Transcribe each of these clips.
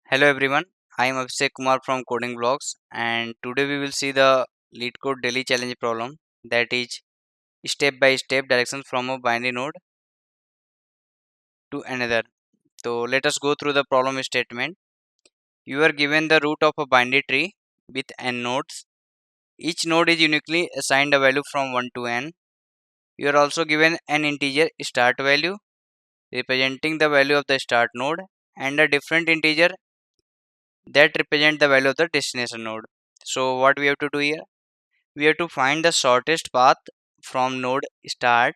Hello everyone, I am Abhishek Kumar from Coding Blocks and today we will see the LeetCode daily challenge problem, that is step by step directions from a binary node to another. So let us go through the problem statement. You are given the root of a binary tree with n nodes. Each node is uniquely assigned a value from 1 to n. You are also given an integer start value representing the value of the start node and a different integer that represent the value of the destination node. So what we have to do here? We have to find the shortest path from node start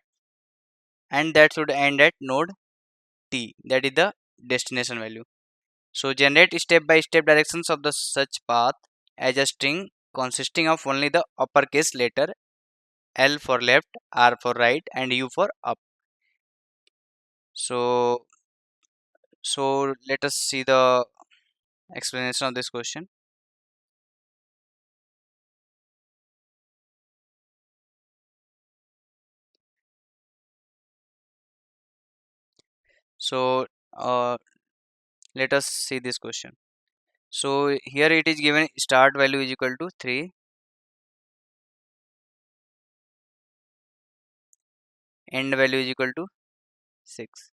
and that should end at node T, that is the destination value. So generate step by step directions of the such path as a string consisting of only the uppercase letter L for left, R for right and U for up. So let us see the explanation of this question. So uh, let us see this question. So here it is given start value is equal to 3, end value is equal to 6.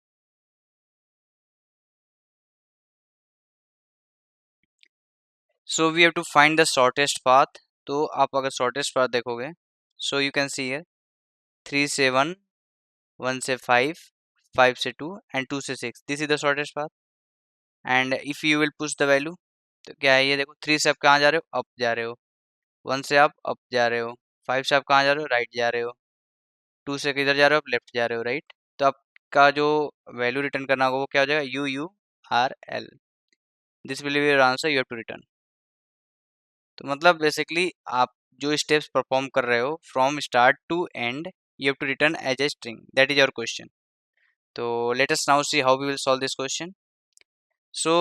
So we have to find the shortest path. तो आप अगर shortest path देखोगे, so you can see here 3 से 1, 1 से 5, 5 से 2 and 2 से 6. This is the shortest path. And if you will push the value, तो क्या है ये देखो 3 से आप कहाँ जा रहे हो? Up जा रहे हो. 1 से आप up जा रहे हो. 5 से आप कहाँ जा रहे हो? Right जा रहे हो. 2 से किधर जा रहे हो? आप left जा रहे हो, right? तो आपका जो value return करना होगा वो क्या हो जाएगा? UURL. This will be your answer you have to return. तो मतलब बेसिकली आप जो स्टेप्स परफॉर्म कर रहे हो from start to end you have to return as a string, that is your question. तो let us now see how we will solve this question. So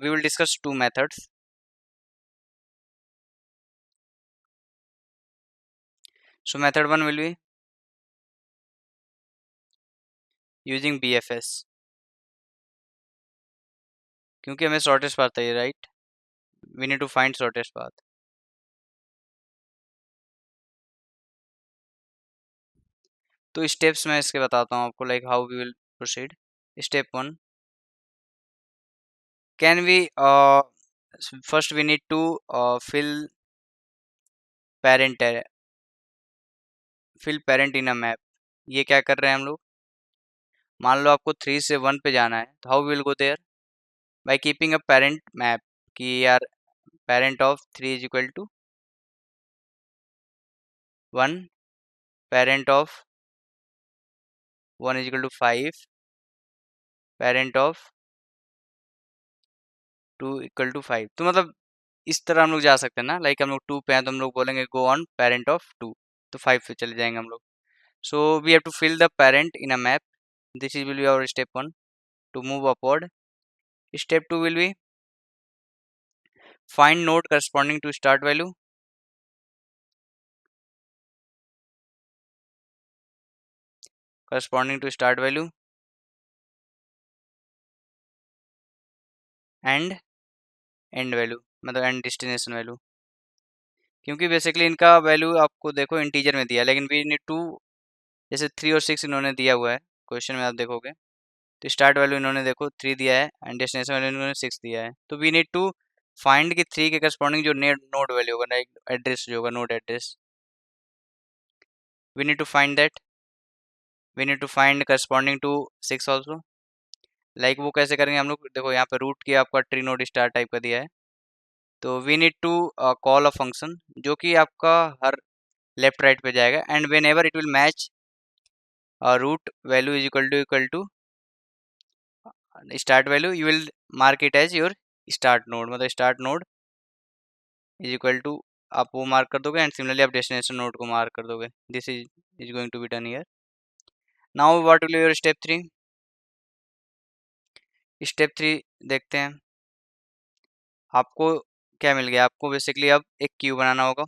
we will discuss two methods. So method one will be using BFS, क्योंकि हमें shortest path चाहिए, right? We need to find shortest path. तो steps मैं इसके बताता हूँ आपको, like how we will proceed. Step one, can we first we need to fill parent in a map. ये क्या कर रहे हैं हम लोग? मान लो आपको 3 से 1 पे जाना है, तो how will go there? By keeping a parent map कि यार parent of 3 is equal to 1, parent of 1 is equal to 5, parent of 2 equal to 5. तो मतलब इस तरह हम लोग जा सकते हैं ना, लाइक हम लोग 2 पे हैं तो हम लोग बोलेंगे गो ऑन पेरेंट ऑफ 2, तो 5 पे चले जाएंगे हम लोग. So we have to fill the parent in a map. This is will be our step 1 to move upward. Step 2 will be find node corresponding to start value. Corresponding to start value and end value, मतलब end destination value. क्योंकि basically इनका value आपको देखो integer में दिया है, लेकिन we need to, जैसे 3 और 6 इन्होंने दिया हुआ है क्वेश्चन में, आप देखोगे तो स्टार्ट वैल्यू इन्होंने देखो 3 दिया है एंड डेस्टिनेशन वैल्यू इन्होंने 6 दिया है. तो वी नीड टू फाइंड कि 3 के करस्पॉन्डिंग जो नोड वैल्यू होगा ना, एड्रेस जो होगा, node address, we need to find that. We need to find corresponding to 6 also. Like वो कैसे करेंगे हम लोग? देखो यहाँ पे रूट की आपका ट्री नोड स्टार टाइप का दिया है, तो we need to call a function जो कि आपका हर लेफ्ट राइट पे जाएगा and whenever it will match root value is equal to start value, you will mark it as your start node. मतलब start node is equal to आप वो मार्क कर दोगे एंड सिमिलरली आप डेस्टिनेशन नोड को मार्क कर दोगे. This is going to be done here. Now what will your step 3? Step 3 देखते हैं. आपको क्या मिल गया? आपको बेसिकली अब एक क्यू बनाना होगा.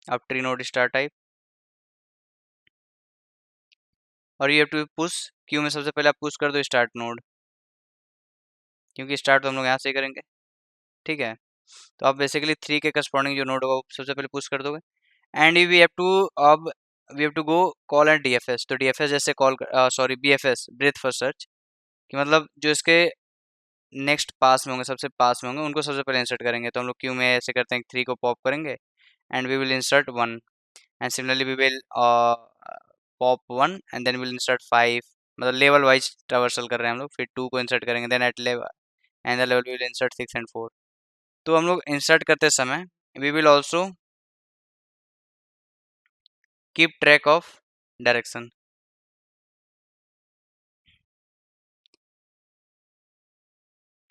अब ट्री नोड स्टार टाइप और you have to push queue में सबसे पहले आप पुश कर दो स्टार्ट नोड. क्योंकि स्टार्ट तो हम लोग यहाँ से ही करेंगे। ठीक है, तो आप बेसिकली 3 के करस्पॉन्डिंग जो नोड होगा वो सबसे पहले पुश कर दोगे। एंड वी हैव टू अब we have to go call and DFS. तो डीएफएस जैसे call sorry BFS, breath first search, कि मतलब जो इसके नेक्स्ट पास में होंगे, सबसे पास में होंगे, उनको सबसे पहले इंसर्ट करेंगे। तो हम लोग क्यू में ऐसे करते हैं, 3 को पॉप करेंगे and we will insert 1 and similarly we will pop 1 and then will insert 5। मतलब लेवल वाइज ट्रावर्सल कर रहे हैं हम लोग। फिर 2 को इंसर्ट करेंगे, then at level and the level we will insert 6 and 4। तो हम लोग इंसर्ट करते समय we will also keep track of direction.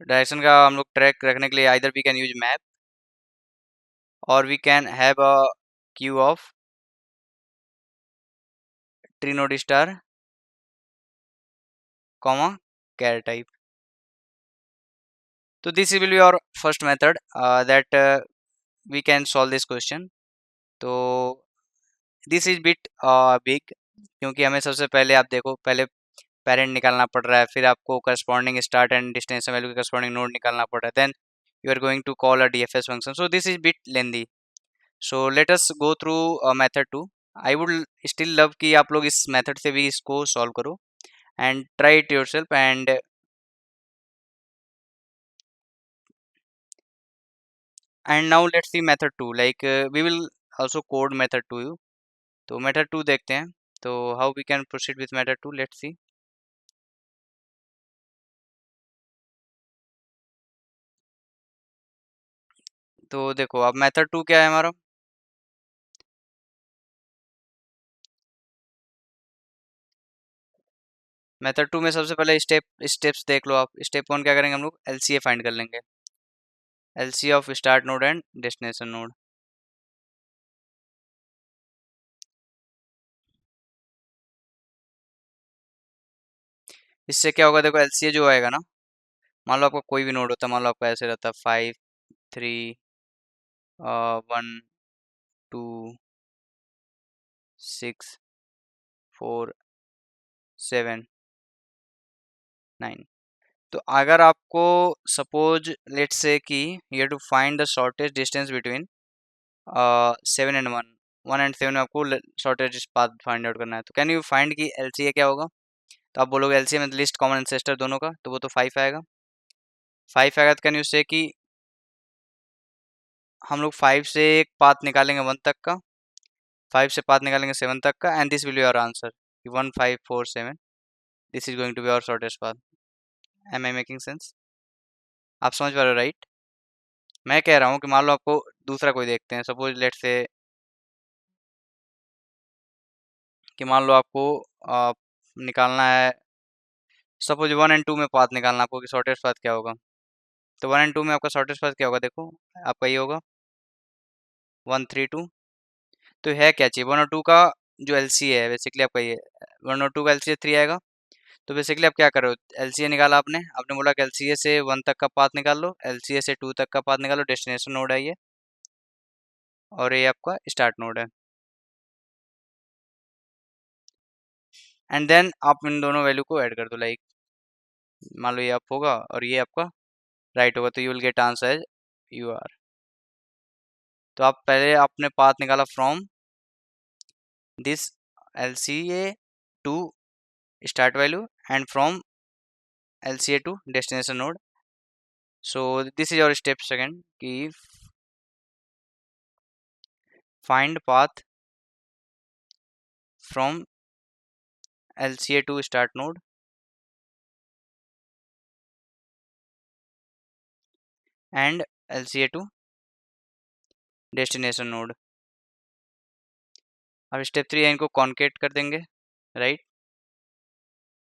Direction का हम लोग ट्रैक रखने के लिए either we can use map और we can have a queue of tree node star comma char type. तो this will be our first method that we can solve this question. तो this is bit big, क्योंकि हमें सबसे पहले आप देखो, पहले पेरेंट निकालना पड़ रहा है, फिर आपको corresponding start and distance value के करस्पॉन्डिंग नोड निकालना पड़ रहा है, then you are going to call a DFS function. So this is bit lengthy. So let us go through method 2। I would still love कि आप लोग इस method से भी इसको सॉल्व करो and try it yourself. And now let's see method 2, like we will also code method 2 you। तो मेथड 2 देखते हैं। तो how we can proceed with method 2, let's see. तो देखो अब मेथड 2 क्या है हमारा। मेथड 2 में सबसे पहले स्टेप्स देख लो आप। स्टेप 1 क्या करेंगे हम लोग, एलसीए फाइंड कर लेंगे, LCA of start node and destination node. इससे क्या होगा, देखो एलसीए जो आएगा ना, मान लो आपका कोई भी नोड होता है, मान लो आपका ऐसे रहता है 5 3 1 2 6 4 7 9। तो अगर आपको सपोज लेट्स से कि you to find the shortest distance between 7 and 1, 1 and 7 में आपको शॉर्टेस्ट पाथ फाइंड आउट करना है, तो कैन यू फाइंड कि एलसीए क्या होगा। तो आप बोलोगे एलसीए में लिस्ट कॉमन एंसेस्टर दोनों का, तो वो तो 5 आएगा। 5 आएगा तो कैन यू से कि हम लोग 5 से एक पाथ निकालेंगे 1 तक का, 5 से पाथ निकालेंगे 7 तक का, and this will be our answer, 1 5 4 7। This is going to be our shortest path. Am I making sense? आप समझ पा रहे हो राइट? मैं कह रहा हूँ कि मान लो आपको दूसरा कोई देखते हैं, सपोज लेट से कि मान लो आपको निकालना है, सपोज 1 एंड 2 में पाथ निकालना है आपको कि शॉर्टेस्ट पाथ क्या होगा। तो 1 एंड 2 में आपका शॉर्टेस्ट पाथ क्या होगा, देखो आपका ये होगा 1 3 2। तो है क्या चाहिए, 1 और 2 का जो एलसीए है बेसिकली आपका ये 1 और 2 का एलसीए 3 आएगा। तो बेसिकली आप क्या कर रहे हो, एलसीए निकाला आपने, आपने बोला कि एलसीए से 1 तक का पाथ निकाल लो, एलसीए से 2 तक का पाथ निकालो, डेस्टिनेशन नोड है ये, और ये आपका स्टार्ट नोड है। एंड देन आप इन दोनों वैल्यू को ऐड कर दो, लाइक मान लो ये अप होगा और ये आपका राइट होगा, तो you will get answer as you are. तो आप पहले आपने पाथ निकाला from this LCA to start value and from LCA to destination node. So this is और स्टेप सेकंड कि find path from LCA to start node and LCA to destination node. अब step 3 है, इनको concat कर देंगे, right,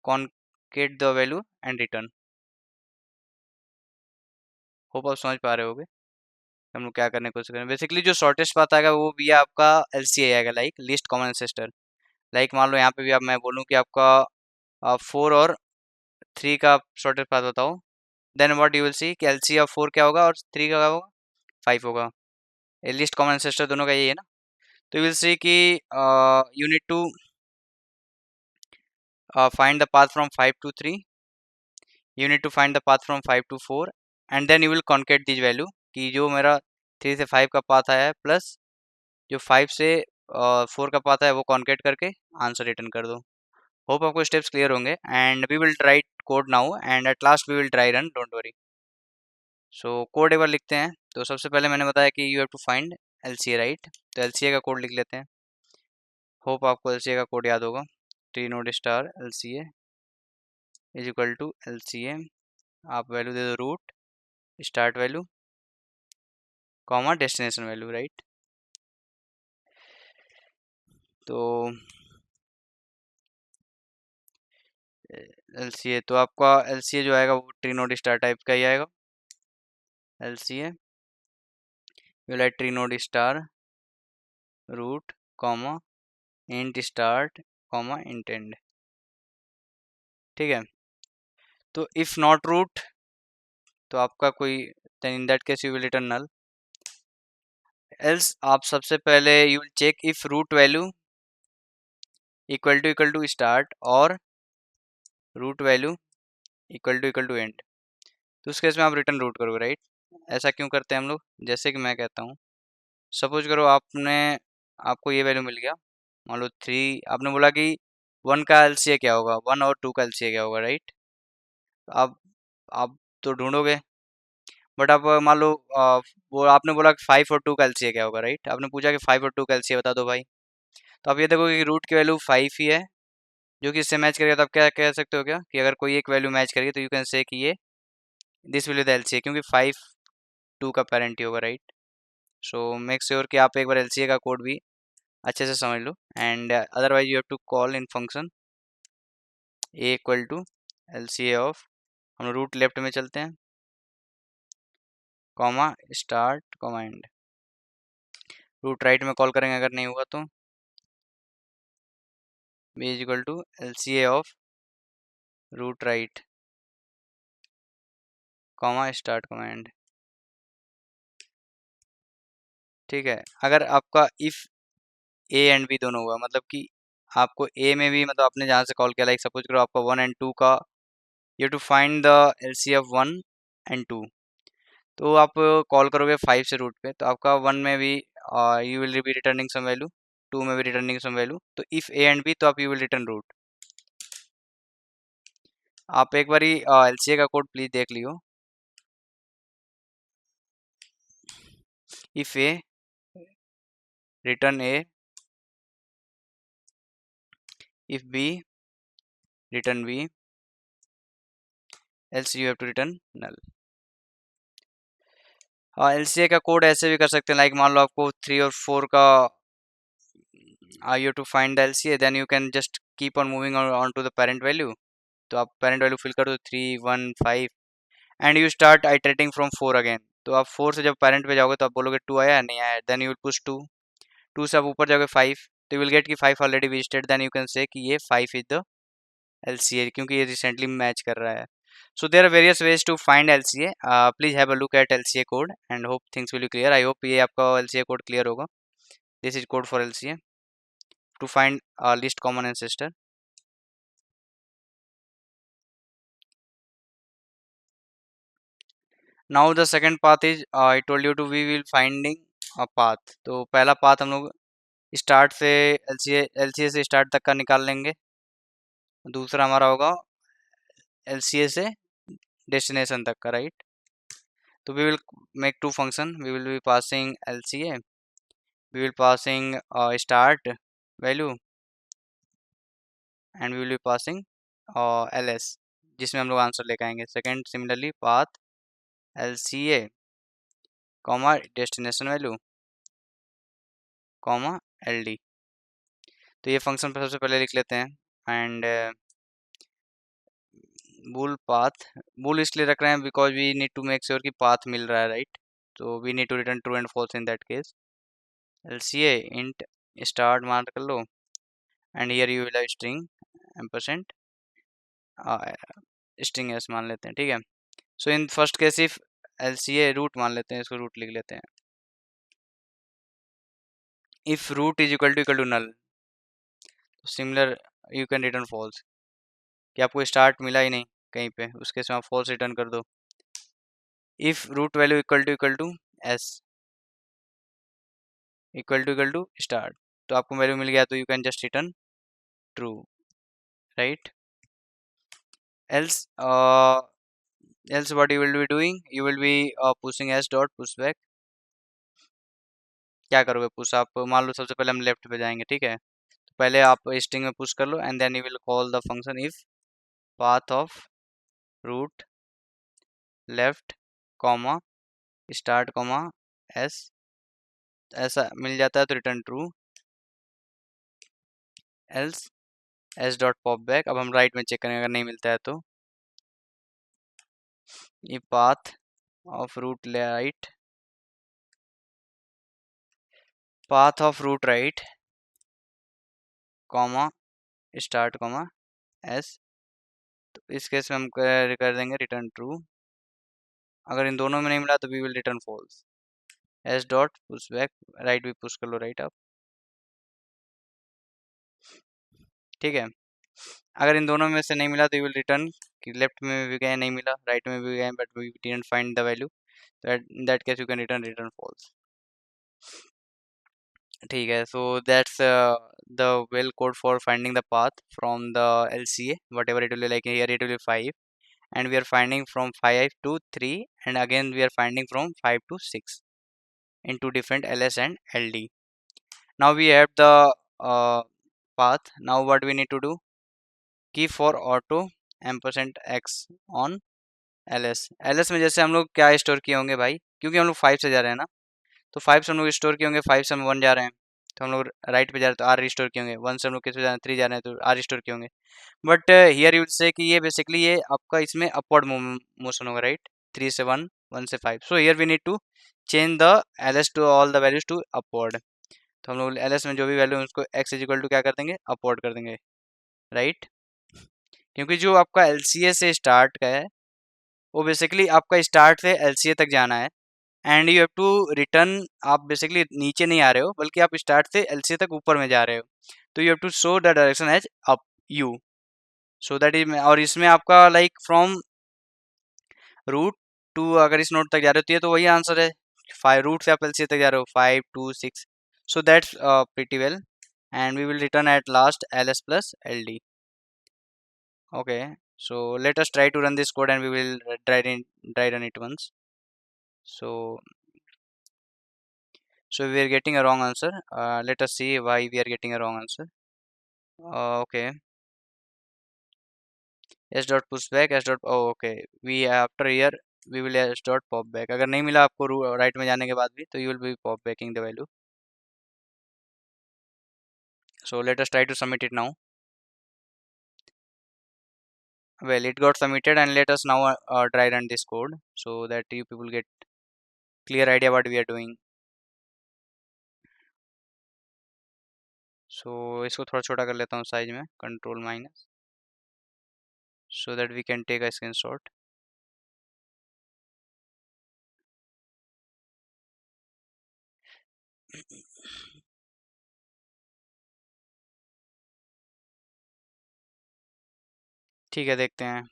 concat the value and return. Hope आप समझ पा रहे होगे हम लोग क्या करने की कोशिश करें। बेसिकली जो शॉर्टेस्ट पाथ आएगा वो भी आपका एलसीए आएगा, like list common ancestor. Like मान लो यहाँ पे भी आप मैं बोलूँ कि आपका 4 और 3 का शॉर्टेस्ट पाथ बताओ, then what you will see कि एलसीए ऑफ 4 क्या होगा और 3 का क्या होगा, 5 होगा। ये लिस्ट कॉमन एंसेस्टर दोनों का यही है ना। तो यू विल सी कि you need to find the path from 5 to 3 you need to find the path from 5 to 4 and then you will concat this value कि जो मेरा 3 से 5 का पाथ आया है प्लस जो 5 से 4 का पाथ है वो कॉन्केट करके आंसर रिटर्न कर दो। होप आपको स्टेप्स क्लियर होंगे and we will write code now and at last we will try run, don't worry. So code एक बार लिखते हैं। तो सबसे पहले मैंने बताया कि you have to find LCA, right? तो एलसीए का कोड लिख लेते हैं। होप आपको एलसीए का कोड याद होगा। T node star LCA is equal to LCA, आप वैल्यू दे दो root, start value, comma destination value, right? तो एलसीए तो आपका एलसीए जो आएगा वो ट्री नोड स्टार टाइप का ही आएगा। LCA you like tree node star root comma int start comma int end, ठीक है? तो इफ नॉट रूट तो आपका कोई, then in that case you will return null. Else आप सबसे पहले you will check if root value equal to start और root value equal to end, तो उस केस में आप रिटर्न रूट करोगे, राइट? ऐसा क्यों करते हैं हम लोग? जैसे कि मैं कहता हूँ, सपोज करो आपने, आपको ये वैल्यू मिल गया, मान लो 3, आपने बोला कि 1 का एलसीए क्या होगा, 1 और 2 का एलसीए क्या होगा, राइट? आप तो ढूंढोगे, बट आप मान लो वो आपने बोला कि 5 और 2 का एलसीए क्या होगा, राइट? आपने पूछा कि 5 और 2 का एलसीए बता दो भाई। तो आप ये देखोगे कि रूट की वैल्यू 5 ही है जो कि इससे मैच करेगा। तो आप क्या कह सकते हो क्या कि अगर कोई एक वैल्यू मैच करेगी तो यू कैन से कि ये this will be the LCA, क्योंकि 5 2 का पेरेंट ही होगा, राइट? सो मेक श्योर कि आप एक बार एलसीए का कोड भी अच्छे से समझ लो and otherwise you have to call in function a equal to LCA of, हम रूट लेफ्ट में चलते हैं, comma start comma end, root right में कॉल करेंगे अगर नहीं हुआ तो b is equal to LCA of root right comma start comma end, ठीक है? अगर आपका इफ ए एंड बी दोनों हुआ, मतलब कि आपको ए में भी, मतलब आपने जहाँ से कॉल किया, लाइक सपोज करो आपका 1 एंड 2 का, you to find the LCA of 1 and 2, तो आप कॉल करोगे 5 से रूट पे, तो आपका 1 में भी you will be returning some value, 2 में भी रिटर्निंग सम वैल्यू, तो इफ ए एंड बी तो आप यू विल रिटर्न रूट। आप एक बारी एलसीए का कोड प्लीज देख लियो। If a return a, if b return b, else you have to return null। हाँ, एलसीए का कोड ऐसे भी कर सकते हैं, लाइक मान लो आपको 3 और 4 का you have to find the LCA, then you can just keep on moving on to the parent value। तो आप parent value फिल कर दो 3 1 5 and you start iterating from 4 again. तो आप 4 से जब parent पे जाओगे तो आप बोलोगे 2 आया नहीं आया, देन यू विल पुश 2, 2 से आप ऊपर जाओगे 5, तो यू विल गेट कि 5 already visited, then you can say कि ये 5 इज द LCA क्योंकि ये रिसेंटली मैच कर रहा है। So there are various ways to find LCA. Please have a look at LCA code and hope things will be clear. I hope ये आपका LCA code clear होगा। This is code for LCA to find least common ancestor. Now the second path is I told you to we will finding a path। तो पहला path हम लोग start से LCA से start तक का निकाल लेंगे। दूसरा हमारा होगा LCA से डेस्टिनेशन तक का, राइट? तो we will make two function, we will be passing LCA, we will passing start value and we will be passing ls, जिसमें हम लोग आंसर लेकर आएंगे। Second similarly path LCA comma destination value comma LD। तो ये function पर सबसे पहले लिख लेते हैं एंड बुल पाथ, बुल इसलिए रख रहे हैं because we need to make sure कि पाथ मिल रहा है, राइट? तो we need to return true and false in that case. LCA int start मान कर लो and here you will have string ampersand string s मान लेते हैं, ठीक है? So in first case if LCA root मान लेते हैं, इसको रूट लिख लेते हैं। If root is equal to null, similar you can return false कि आपको स्टार्ट मिला ही नहीं, कहीं पे, उसके साथ फॉल्स रिटर्न कर दो। If root value equal to S equal to start, तो आपको वैल्यू मिल गया, तो you can just return true, right. Else else what you will be doing, you will be pushing s dot push back। क्या करोगे push, आप मान लो सबसे पहले हम लेफ्ट पे जाएंगे, ठीक है। तो पहले आप स्ट्रिंग में पुश कर लो and then you will call the function if path of root left comma start comma s, ऐसा मिल जाता है तो return true. Else s dot pop back, अब हम राइट में चेक करेंगे, अगर नहीं मिलता है तो ये path of root right, path of root right comma start comma S, तो इस केस में हम कर देंगे रिटर्न ट्रू। अगर इन दोनों में नहीं मिला तो we will return false. S dot push back, right भी पुश कर लो राइट आप, ठीक है। अगर इन दोनों में से नहीं मिला तो यू विल रिटर्न कि लेफ्ट में भी गए नहीं मिला, राइट में भी गए but we didn't find the value, तो in that case you can return false, ठीक है। So that's the well code for finding the path from the LCA, whatever it will be, like here it will be 5 and we are finding from 5 to 3 and again we are finding from 5 to 6 in two different LS and LD. Now we have the path. Now what we need to do, key for auto ampersand x on LS। LS में जैसे हम लोग क्या store किए होंगे भाई, क्योंकि हम लोग 5 से जा रहे हैं ना, तो 5 से हम लोग स्टोर किए होंगे, 5 से हम 1 जा रहे हैं तो हम लोग राइट पे जा रहे हैं तो आर रिस्टोर किए होंगे, 1 से हम लोग किस पे जा रहे हैं 3 जा रहे हैं तो आर रिस्टोर किए होंगे। बट हियर यू से कि ये बेसिकली ये आपका इसमें अपवर्ड मोशन होगा, राइट। 3 से 1, 1 से 5, so here we need to change the LS to all the values to upward. तो हम लोग एलएस में जो भी वैल्यू है उसको एक्स इज इक्वल टू क्या कर देंगे, अपवर्ड कर देंगे, राइट। क्योंकि जो आपका एलसीए से स्टार्ट का है वो बेसिकली आपका स्टार्ट से एलसीए तक जाना है and you have to return, आप बेसिकली नीचे नहीं आ रहे हो बल्कि आप स्टार्ट से एलसीए तक ऊपर में जा रहे हो, तो you have to show the direction as up you, so that is. और इसमें आपका लाइक फ्रॉम रूट टू अगर इस नोट तक जा रहे हो तो ये तो वही आंसर है, 5 रूट से आप एलसीए तक जा रहे हो 5 2 6, so that's pretty well and we will return at last L S plus L D. Okay, so let us try to run this code and we will try run it once. So we are getting a wrong answer. Let us see why we are getting a wrong answer. Okay, s dot push back s dot, oh okay, we after here we will s dot pop back। अगर नहीं मिला आपको right में जाने के बाद भी तो you will be pop backing the value। So let us try to submit it now। Well, it got submitted and let us now try run this code so that you people get clear idea what we are doing। So इसको थोड़ा छोटा कर लेता हूँ size में, control minus, so that we can take a screenshot। ठीक है, देखते हैं।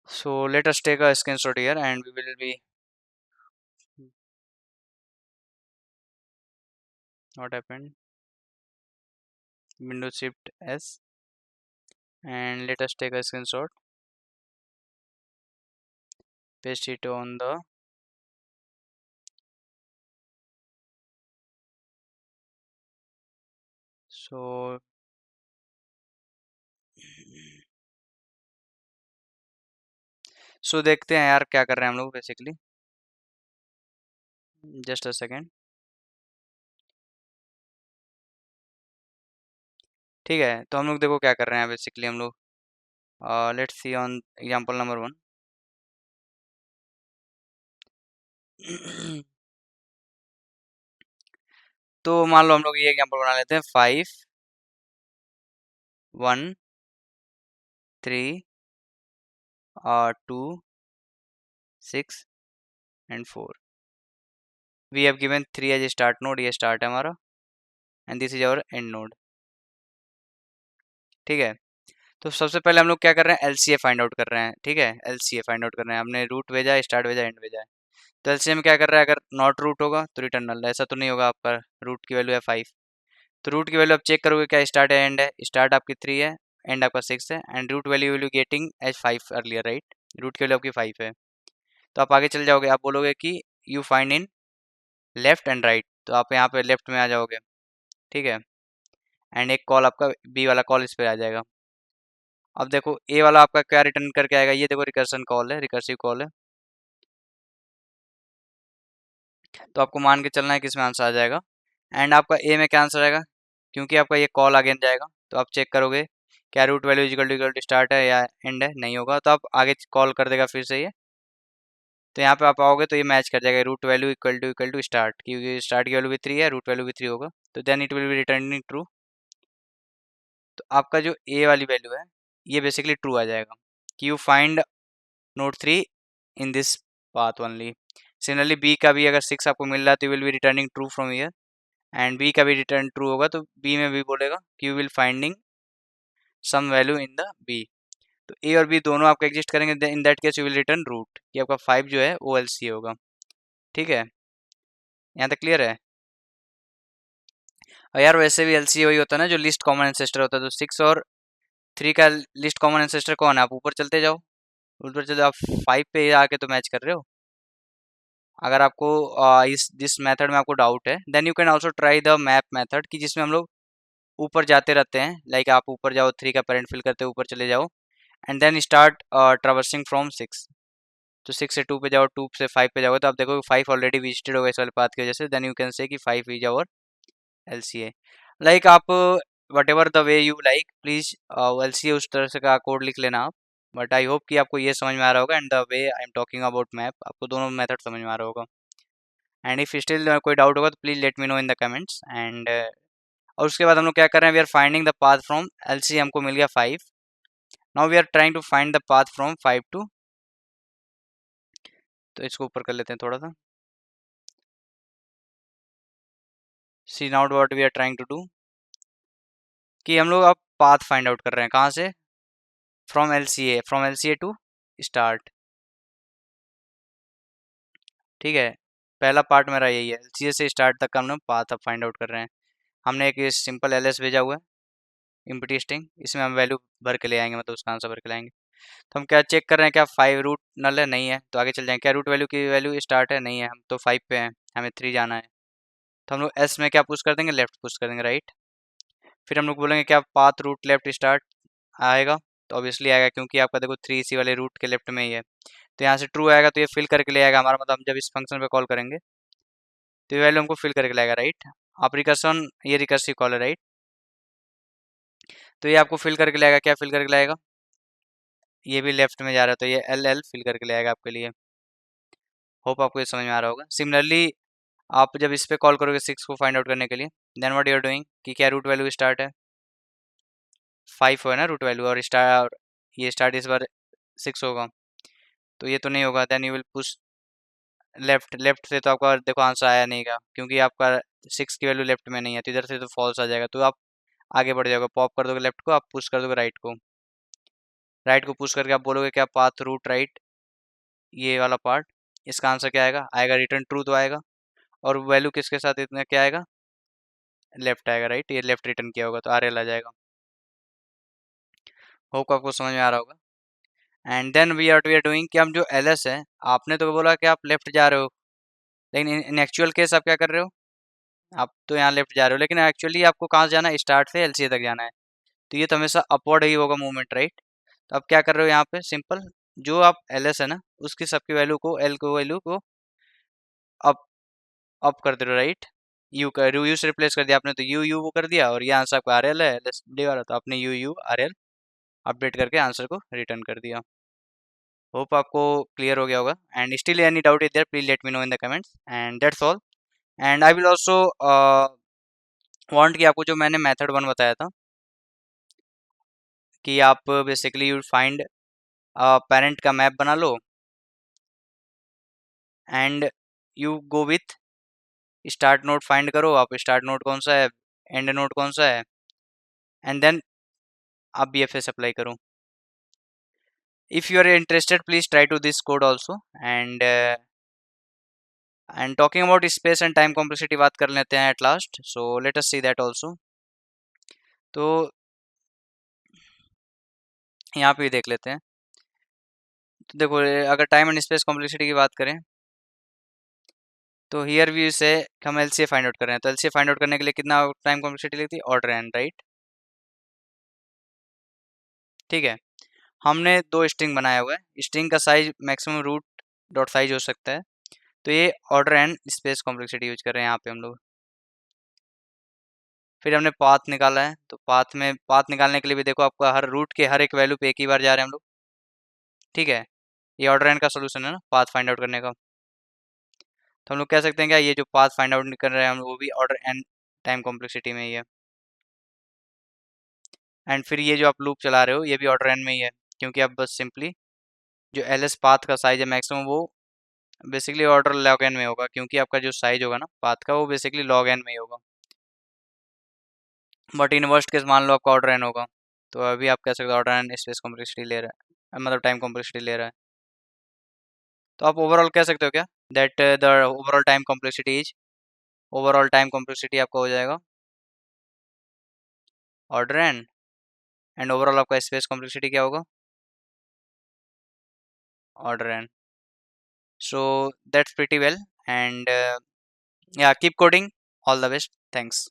So let us take a screenshot here and we will be, what happened, Windows Shift S, and let us take a screenshot, paste it on the, so देखते हैं यार क्या कर रहे हैं हम लोग बेसिकली, जस्ट अ सेकेंड। ठीक है, तो हम लोग देखो क्या कर रहे हैं बेसिकली हम लोग, let's see on example number 1। तो मान लो हम लोग ये एग्जांपल बना लेते हैं, 5 1 3 2 6 and 4। We have given 3 as start node, ये स्टार्ट है हमारा and this is our end node, ठीक है। तो सबसे पहले हम लोग क्या कर रहे हैं, एलसीए फाइंड आउट कर रहे हैं। ठीक है, एलसीए फाइंड आउट कर रहे हैं। हमने रूट भेजा है, स्टार्ट भेजा, एंड भेजा है। तो एलसीए में क्या कर रहा है, अगर नॉट रूट होगा तो रिटर्न नल। ऐसा तो नहीं होगा, आपका रूट की वैल्यू है 5। तो रूट की वैल्यू आप चेक करोगे, क्या स्टार्ट है एंड है। स्टार्ट आपकी 3 है, एंड आपका 6 है, and root value will getting as 5 earlier, right. Root की वैल्यू आपकी 5 है। तो आप आगे चल जाओगे, आप बोलोगे कि you find in left and right. तो आप यहाँ पे लेफ्ट में आ जाओगे। ठीक है, एंड एक कॉल आपका बी वाला कॉल इस पे आ जाएगा। अब देखो ए वाला आपका क्या रिटर्न करके आएगा, ये देखो रिकर्सन कॉल है, रिकर्सिव कॉल है। तो आपको मान के चलना है कि इसमें आंसर आ जाएगा। एंड आपका ए में क्या आंसर आएगा, क्योंकि आपका ये कॉल अगेन जाएगा। तो आप चेक करोगे क्या root value equal to start है या एंड है, नहीं होगा। तो आप आगे कॉल कर देगा फिर से ये। तो यहाँ पे आप आओगे तो ये मैच कर जाएगा, root value equal to start, क्योंकि स्टार्ट की वैल्यू भी 3 है, रूट वैल्यू भी 3 होगा। तो then it will be returning true. तो आपका जो ए वाली वैल्यू है ये बेसिकली ट्रू आ जाएगा कि you find node 3 in this path only. Similarly B का भी अगर 6 आपको मिल रहा है तो will be returning true from here. And B का भी रिटर्न ट्रू होगा, तो बी में भी बोलेगा कि you will finding some value in the B. तो ए और बी दोनों आपको एग्जिस्ट करेंगे, in that case you will return root, कि आपका 5 जो है वो एल सी होगा। ठीक है, यहाँ तक क्लियर है। और यार वैसे भी एल सी वही होता है ना जो लिस्ट कॉमन एंसेस्टर होता है। तो 6 और 3 का लिस्ट कॉमन एंसेस्टर कौन है, आप ऊपर चलते जाओ, ऊपर चलते आप 5 पे आके तो मैच कर रहे हो। अगर आपको इस दिस मेथड में आपको डाउट है, then you can also try the map method, कि जिसमें हम लोग ऊपर जाते रहते हैं। लाइक आप ऊपर जाओ, 3 का पेरेंट फिल करते ऊपर चले जाओ, and then start traversing from 6। तो 6 से 2 पे जाओ, 2 से 5 पे जाओगे, तो आप देखो 5 ऑलरेडी विजिटेड होगा इस वाले पाथ की वजह से। देन यू कैन से कि 5 is our L C A. Like आप whatever the way you like, please L C A उस तरह से का कोड लिख लेना आप। बट आई होप कि आपको ये समझ में आ रहा होगा, and the way I am talking about map, आपको दोनों मेथड समझ में आ रहा होगा। एंड इफ स्टिल कोई डाउट होगा तो please let me know in the comments. And और उसके बाद हम लोग क्या कर रहे हैं, we are finding the path from L C, हमको मिल गया 5। Now we are trying to find the path from 5 to. तो इसको ऊपर कर लेते हैं थोड़ा सा। See now what we are trying to do, कि हम लोग अब पाथ फाइंड आउट कर रहे हैं, कहाँ से, from L C A, from L C A to start. ठीक है, पहला पार्ट मेरा यही है, एल सी ए से स्टार्ट तक का हम लोग पाथ अब फाइंड आउट कर रहे हैं। हमने एक सिंपल एल एस भेजा हुआ है, इम्प्टी स्ट्रिंग, इसमें हम वैल्यू भर के ले आएंगे, मतलब उसका आंसर भर के लाएंगे। तो हम क्या चेक कर रहे हैं, क्या 5 रूट नल है, नहीं है, तो आगे चल जाएंगे। क्या रूट वैल्यू की वैल्यू स्टार्ट है, नहीं है, हम तो 5 पे हैं, हमें 3 जाना है। तो हम लोग एस में क्या पुश कर देंगे, लेफ्ट पुश कर देंगे, राइट। फिर हम लोग बोलेंगे क्या पाथ रूट लेफ्ट स्टार्ट आएगा, तो ऑब्वियसली आएगा, क्योंकि आपका देखो 3 इसी वाले रूट के लेफ्ट में ही है। तो यहाँ से ट्रू आएगा, तो ये फिल करके ले आएगा हमारा, मतलब हम जब इस फंक्शन पे कॉल करेंगे तो ये वैल्यू हमको फिल करके लाएगा, राइट। आप रिकर्सन, ये रिकर्सिव कॉल है, राइट। तो ये आपको फिल करके लाएगा, क्या फिल करके लाएगा, ये भी लेफ्ट में जा रहा है, तो ये एल एल फिल करके लाएगा आपके लिए। होप आपको ये समझ में आ रहा होगा। सिमिलरली आप जब इस पे कॉल करोगे 6 को फाइंड आउट करने के लिए, then what you are doing, कि क्या रूट वैल्यू स्टार्ट है, 5 है ना रूट वैल्यू, और स्टार ये स्टार्ट इस बार 6 होगा, तो ये तो नहीं होगा। Then you will push left, left से तो आपका देखो आंसर आया नहीं का, क्योंकि आपका 6 की वैल्यू लेफ्ट में नहीं है, तो इधर से तो फॉल्स आ जाएगा। तो आप आगे बढ़ जाओगे, पॉप कर दोगे लेफ्ट को, आप पुश कर दोगे राइट को, राइट को पुश करके आप बोलोगे क्या पाथ रूट राइट, ये वाला पार्ट। इसका आंसर क्या आएगा, आएगा रिटर्न ट्रू तो आएगा, और वैल्यू किसके साथ इतना क्या आएगा, लेफ्ट आएगा, राइट। ये लेफ्ट रिटर्न किया होगा तो आर एल आ जाएगा। होप आपको समझ में आ रहा होगा। And then we are doing कि हम जो एल एस है, आपने तो बोला कि आप लेफ्ट जा रहे हो, लेकिन इन एक्चुअल केस आप क्या कर रहे हो, आप तो यहाँ लेफ्ट जा रहे हो, लेकिन एक्चुअली आपको कहाँ जाना है, स्टार्ट से एलसीए तक जाना है। तो ये तो हमेशा अपवर्ड ही होगा मूवमेंट, राइट। तो आप क्या कर रहे हो यहाँ पे, सिंपल जो आप एल एस है ना, उसकी सबकी वैल्यू को, एल को वैल्यू को अप अप कर दे रहे हो, राइट। यू कर यू से रिप्लेस कर दिया आपने, तो यू यू वो कर दिया, और ये आंसर आपका आर एल है, एल एस डी वाला, तो आपने you you R L update करके आंसर को रिटर्न कर दिया। होप आपको क्लियर हो गया होगा। And still any doubt is there, please let me know in the comments, and that's all. And I will also want कि आपको जो मैंने मेथड 1 बताया था, कि आप बेसिकली यू फाइंड पेरेंट का मैप बना लो, and you go with start node find करो, आप स्टार्ट नोड कौन सा है, एंड नोड कौन सा है, एंड देन अब BFS अप्लाई करूँ. If you are interested, please try to this code also. And talking about space and time complexity बात कर लेते हैं at last. So let us see that also. तो यहाँ पे भी देख लेते हैं. तो देखो अगर टाइम एंड स्पेस कॉम्प्लेक्सिटी की बात करें तो हियर भी से हम एलसीए फाइंड आउट कर रहे हैं. तो एलसीए फाइंड आउट करने के लिए कितना टाइम कॉम्प्लेक्सिटी लगती है? Order N, right. ठीक है. हमने दो स्ट्रिंग बनाया हुआ है. स्ट्रिंग का size maximum root dot size हो सकता है. तो ये order N space complexity use कर रहे हैं यहाँ पे हम लोग. फिर हमने पाथ निकाला है. तो पाथ निकालने के लिए भी देखो आपका हर रूट के हर एक वैल्यू पे एक ही बार जा रहे हैं हम लोग. ठीक है. ये ऑर्डर एन का सोल्यूशन है ना पाथ फाइंड आउट करने का. तो हम लोग कह सकते हैं क्या ये जो पाथ फाइंड आउट कर रहे हैं हम लोग वो भी ऑर्डर एन टाइम कॉम्प्लेक्सिटी में ही है. एंड फिर ये जो आप लूप चला रहे हो ये भी ऑर्डर एन में ही है. क्योंकि आप बस सिंपली जो एल एस पाथ का साइज है मैक्सिमम वो बेसिकली ऑर्डर लॉग एन में होगा. क्योंकि आपका जो साइज होगा ना पाथ का वो बेसिकली लॉग एन में ही होगा. बट इन वर्स्ट केस मान लो आपका ऑर्डर एन होगा तो अभी आप कह सकते हो ऑर्डर एन स्पेस कॉम्प्लेक्सिटी ले रहा है मतलब टाइम कॉम्प्लेक्सिटी ले रहा है. तो आप ओवरऑल कह सकते हो क्या that the overall time complexity is overall time complexity आपका हो जाएगा ऑर्डर एन. एंड ओवरऑल आपका स्पेस कॉम्प्लेक्सिटी क्या होगा? Order N. So that's pretty well. And yeah, keep coding. All the best. Thanks.